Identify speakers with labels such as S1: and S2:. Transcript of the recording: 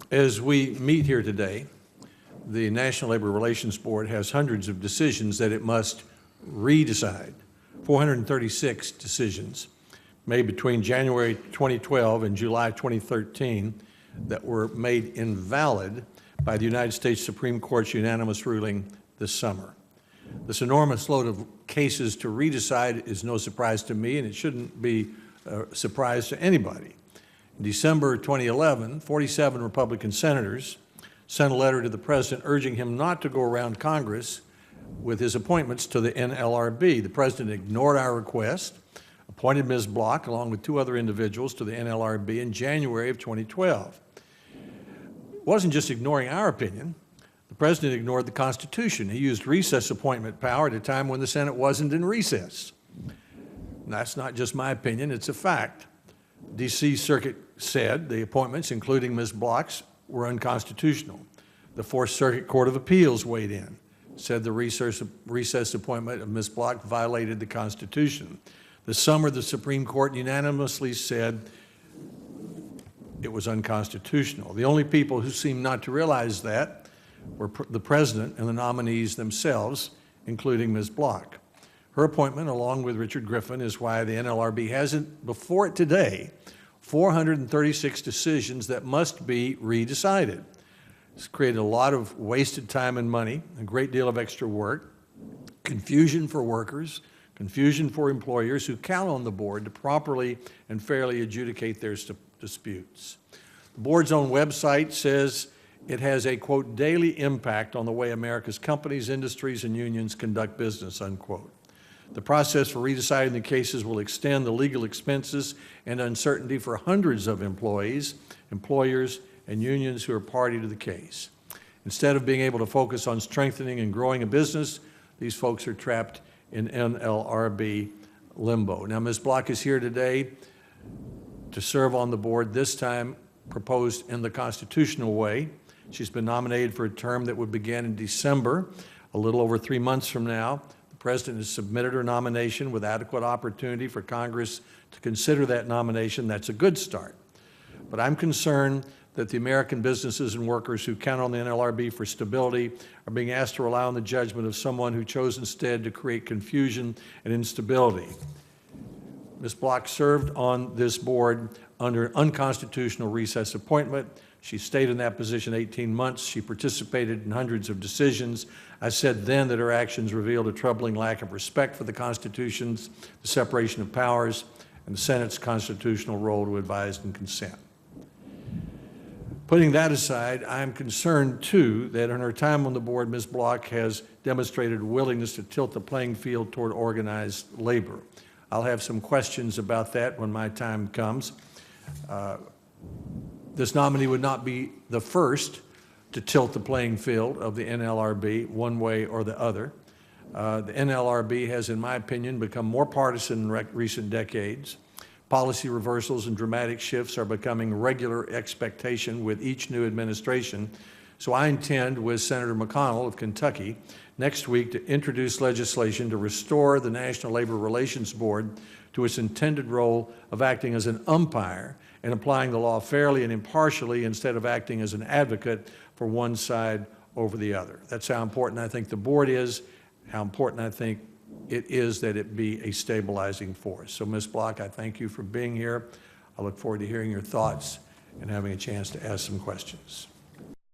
S1: As we meet here today, the National Labor Relations Board has hundreds of decisions that it must redecide, 436 decisions made between January 2012 and July 2013 that were made invalid by the United States Supreme Court's unanimous ruling this summer. This enormous load of cases to redecide is no surprise to me, and it shouldn't be a surprise to anybody. In December 2011, 47 Republican senators sent a letter to the President urging him not to go around Congress with his appointments to the NLRB. The President ignored our request, appointed Ms. Block along with two other individuals to the NLRB in January of 2012. It wasn't just ignoring our opinion. The President ignored the Constitution. He used recess appointment power at a time when the Senate wasn't in recess. And that's not just my opinion, it's a fact. D.C. Circuit said the appointments, including Ms. Block's, were unconstitutional. The Fourth Circuit Court of Appeals weighed in, said the recess appointment of Ms. Block violated the Constitution. This summer, the Supreme Court unanimously said it was unconstitutional. The only people who seemed not to realize that were the President and the nominees themselves, including Ms. Block. Her appointment, along with Richard Griffin, is why the NLRB hasn't before it today 436 decisions that must be redecided. It's created a lot of wasted time and money, a great deal of extra work, confusion for workers, confusion for employers who count on the board to properly and fairly adjudicate their disputes. The board's own website says it has a, quote, daily impact on the way America's companies, industries, and unions conduct business, unquote. The process for redeciding the cases will extend the legal expenses and uncertainty for hundreds of employees, employers, and unions who are party to the case. Instead of being able to focus on strengthening and growing a business, these folks are trapped in NLRB limbo. Now, Ms. Block is here today to serve on the board, this time proposed in the constitutional way. She's been nominated for a term that would begin in December, a little over 3 months from now. The President has submitted her nomination with adequate opportunity for Congress to consider that nomination. That's a good start. But I'm concerned that the American businesses and workers who count on the NLRB for stability are being asked to rely on the judgment of someone who chose instead to create confusion and instability. Ms. Block served on this board under an unconstitutional recess appointment. She stayed in that position 18 months. She participated in hundreds of decisions. I said then that her actions revealed a troubling lack of respect for the Constitution's, the separation of powers, and the Senate's constitutional role to advise and consent. Putting that aside, I'm concerned, too, that in her time on the board, Ms. Block has demonstrated a willingness to tilt the playing field toward organized labor. I'll have some questions about that when my time comes. This nominee would not be the first to tilt the playing field of the NLRB one way or the other. The NLRB has, in my opinion, become more partisan in recent decades. Policy reversals and dramatic shifts are becoming regular expectation with each new administration. So I intend, with Senator McConnell of Kentucky, next week to introduce legislation to restore the National Labor Relations Board to its intended role of acting as an umpire and applying the law fairly and impartially instead of acting as an advocate for one side over the other. That's how important I think the board is, how important I think it is that it be a stabilizing force. So, Ms. Block, I thank you for being here. I look forward to hearing your thoughts and having a chance to ask some questions.